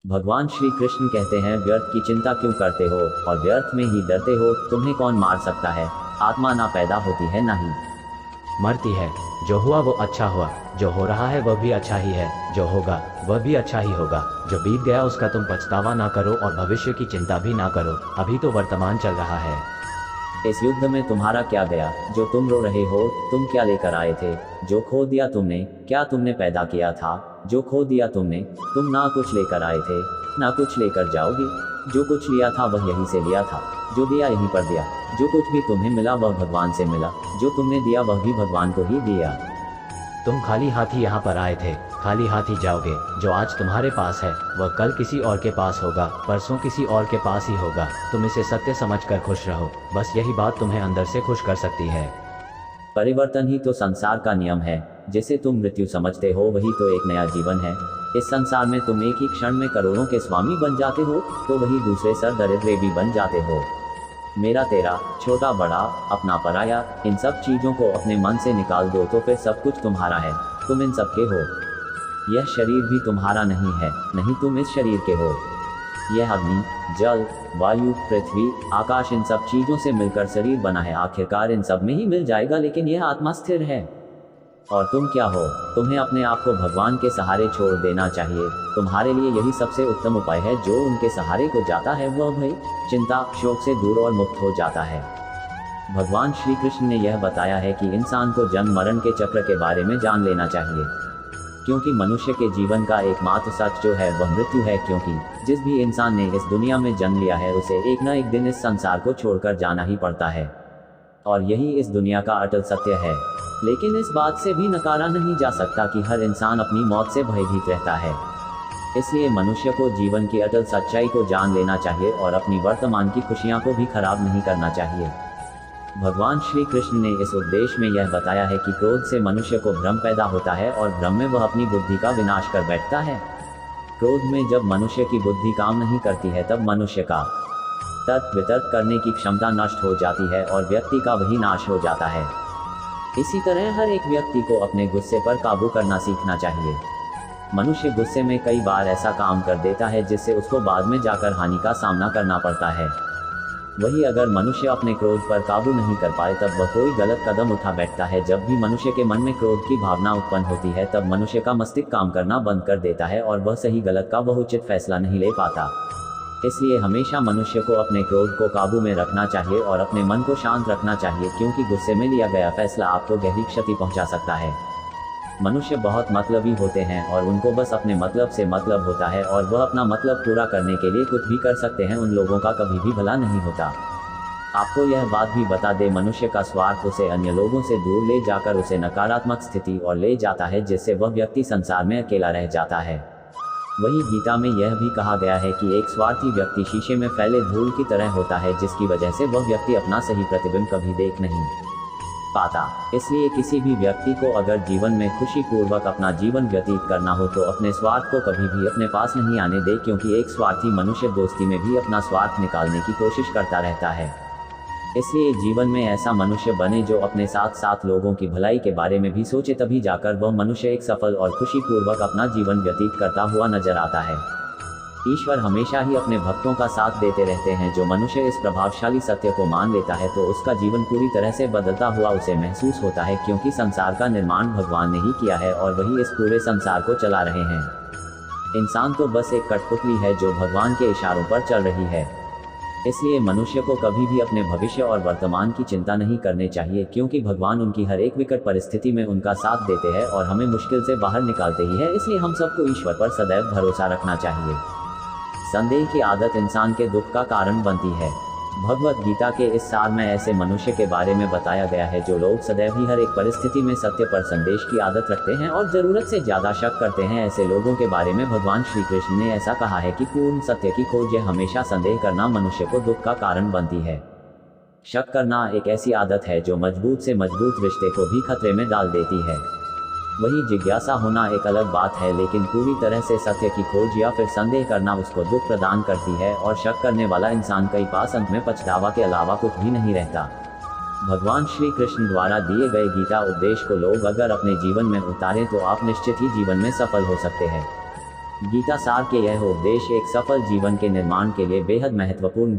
भगवान श्री कृष्ण कहते हैं, व्यर्थ की चिंता क्यों करते हो और व्यर्थ में ही डरते हो। तुम्हें कौन मार सकता है। आत्मा ना पैदा होती है ना ही मरती है। जो हुआ वो अच्छा हुआ, जो हो रहा है वह भी अच्छा ही है, जो होगा वह भी अच्छा ही होगा। जो बीत गया उसका तुम पछतावा ना करो और भविष्य की चिंता भी ना करो। अभी तो वर्तमान चल रहा है। इस युद्ध में तुम्हारा क्या गया जो तुम रो रहे हो। तुम क्या लेकर आए थे जो खो दिया तुमने। क्या तुमने पैदा किया था जो खो दिया तुमने। तुम ना कुछ लेकर आए थे ना कुछ लेकर जाओगे। जो कुछ लिया था वह यहीं से लिया था, जो दिया यहीं पर दिया। जो कुछ भी तुम्हें मिला वह भगवान से मिला, जो तुमने दिया वह भी भगवान को ही दिया। तुम खाली हाथी यहाँ पर आए थे, खाली हाथी जाओगे। जो आज तुम्हारे पास है वह कल किसी और के पास होगा, परसों किसी और के पास ही होगा। तुम इसे सत्य समझकर खुश रहो, बस यही बात तुम्हें अंदर से खुश कर सकती है। परिवर्तन ही तो संसार का नियम है। जिसे तुम मृत्यु समझते हो वही तो एक नया जीवन है। इस संसार में तुम एक ही क्षण में करोड़ों के स्वामी बन जाते हो, तो वही दूसरे सर दरिद्रे भी बन जाते हो। मेरा तेरा, छोटा बड़ा, अपना पराया, इन सब चीजों को अपने मन से निकाल दो तो फिर सब कुछ तुम्हारा है। तुम इन सब के हो। यह शरीर भी तुम्हारा नहीं है, नहीं तुम इस शरीर के हो। यह अग्नि, जल, वायु, पृथ्वी, आकाश, इन सब चीजों से मिलकर शरीर बना है। आखिरकार इन सब में ही मिल जाएगा, लेकिन यह आत्मा स्थिर है। और तुम क्या हो। तुम्हें अपने आप को भगवान के सहारे छोड़ देना चाहिए। तुम्हारे लिए यही सबसे उत्तम उपाय है। जो उनके सहारे को जाता है वह भय, चिंता, शोक से दूर और मुक्त हो जाता है। भगवान श्री कृष्ण ने यह बताया है कि इंसान को जन्म मरण के चक्र के बारे में जान लेना चाहिए, क्योंकि मनुष्य के जीवन का एकमात्र सच जो है वह मृत्यु है। क्योंकि जिस भी इंसान ने इस दुनिया में जन्म लिया है उसे एक न एक दिन इस संसार को छोड़कर जाना ही पड़ता है, और यही इस दुनिया का अटल सत्य है। लेकिन इस बात से भी नकारा नहीं जा सकता कि हर इंसान अपनी मौत से भयभीत रहता है। इसलिए मनुष्य को जीवन की अटल सच्चाई को जान लेना चाहिए और अपनी वर्तमान की खुशियां को भी खराब नहीं करना चाहिए। भगवान श्री कृष्ण ने इस उपदेश में यह बताया है कि क्रोध से मनुष्य को भ्रम पैदा होता है और भ्रम में वह अपनी बुद्धि का विनाश कर बैठता है। क्रोध में जब मनुष्य की बुद्धि काम नहीं करती है तब मनुष्य का तर्क वितर्क करने की क्षमता नष्ट हो जाती है और व्यक्ति का वही नाश हो जाता है। इसी तरह हर एक व्यक्ति को अपने गुस्से पर काबू करना सीखना चाहिए। मनुष्य गुस्से में कई बार ऐसा काम कर देता है जिससे उसको बाद में जाकर हानि का सामना करना पड़ता है। वही अगर मनुष्य अपने क्रोध पर काबू नहीं कर पाए तब वह कोई गलत कदम उठा बैठता है। जब भी मनुष्य के मन में क्रोध की भावना उत्पन्न होती है तब मनुष्य का मस्तिष्क काम करना बंद कर देता है और वह सही गलत का वह उचित फैसला नहीं ले पाता। इसलिए हमेशा मनुष्य को अपने क्रोध को काबू में रखना चाहिए और अपने मन को शांत रखना चाहिए, क्योंकि गुस्से में लिया गया फैसला आपको गहरी क्षति पहुंचा सकता है। मनुष्य बहुत मतलबी होते हैं और उनको बस अपने मतलब से मतलब होता है और वह अपना मतलब पूरा करने के लिए कुछ भी कर सकते हैं। उन लोगों का कभी भी भला नहीं होता। आपको यह बात भी बता दे, मनुष्य का स्वार्थ उसे अन्य लोगों से दूर ले जाकर उसे नकारात्मक स्थिति और ले जाता है, जिससे वह व्यक्ति संसार में अकेला रह जाता है। वही गीता में यह भी कहा गया है कि एक स्वार्थी व्यक्ति शीशे में फैले धूल की तरह होता है, जिसकी वजह से वह व्यक्ति अपना सही प्रतिबिंब कभी देख नहीं पाता। इसलिए किसी भी व्यक्ति को अगर जीवन में खुशी पूर्वक अपना जीवन व्यतीत करना हो तो अपने स्वार्थ को कभी भी अपने पास नहीं आने दे, क्योंकि एक स्वार्थी मनुष्य दोस्ती में भी अपना स्वार्थ निकालने की कोशिश करता रहता है। इसलिए जीवन में ऐसा मनुष्य बने जो अपने साथ साथ लोगों की भलाई के बारे में भी सोचे, तभी जाकर वह मनुष्य एक सफल और खुशी पूर्वक अपना जीवन व्यतीत करता हुआ नजर आता है। ईश्वर हमेशा ही अपने भक्तों का साथ देते रहते हैं। जो मनुष्य इस प्रभावशाली सत्य को मान लेता है तो उसका जीवन पूरी तरह से बदलता हुआ उसे महसूस होता है, क्योंकि संसार का निर्माण भगवान ने ही किया है और वही इस पूरे संसार को चला रहे हैं। इंसान तो बस एक कठपुतली है जो भगवान के इशारों पर चल रही है। इसलिए मनुष्य को कभी भी अपने भविष्य और वर्तमान की चिंता नहीं करनी चाहिए, क्योंकि भगवान उनकी हर एक विकट परिस्थिति में उनका साथ देते हैं और हमें मुश्किल से बाहर निकालते ही है। इसलिए हम सबको ईश्वर पर सदैव भरोसा रखना चाहिए। संदेह की आदत इंसान के दुख का कारण बनती है। भगवत गीता के इस सार में ऐसे मनुष्य के बारे में बताया गया है जो लोग सदैव ही हर एक परिस्थिति में सत्य पर संदेश की आदत रखते हैं और जरूरत से ज्यादा शक करते हैं। ऐसे लोगों के बारे में भगवान श्री कृष्ण ने ऐसा कहा है कि पूर्ण सत्य की खोज हमेशा संदेह करना मनुष्य को दुख का कारण बनती है। शक करना एक ऐसी आदत है जो मजबूत से मजबूत रिश्ते को भी खतरे में डाल देती है। वही जिज्ञासा होना एक अलग बात है, लेकिन पूरी तरह से सत्य की खोज या फिर संदेह करना उसको दुख प्रदान करती है और शक करने वाला इंसान कई पास अंत में पछतावा के अलावा कुछ भी नहीं रहता। भगवान श्री कृष्ण द्वारा दिए गए गीता उपदेश को लोग अगर अपने जीवन में उतारें तो आप निश्चित ही जीवन में सफल हो सकते हैं। गीता सार के यह उपदेश एक सफल जीवन के निर्माण के लिए बेहद महत्वपूर्ण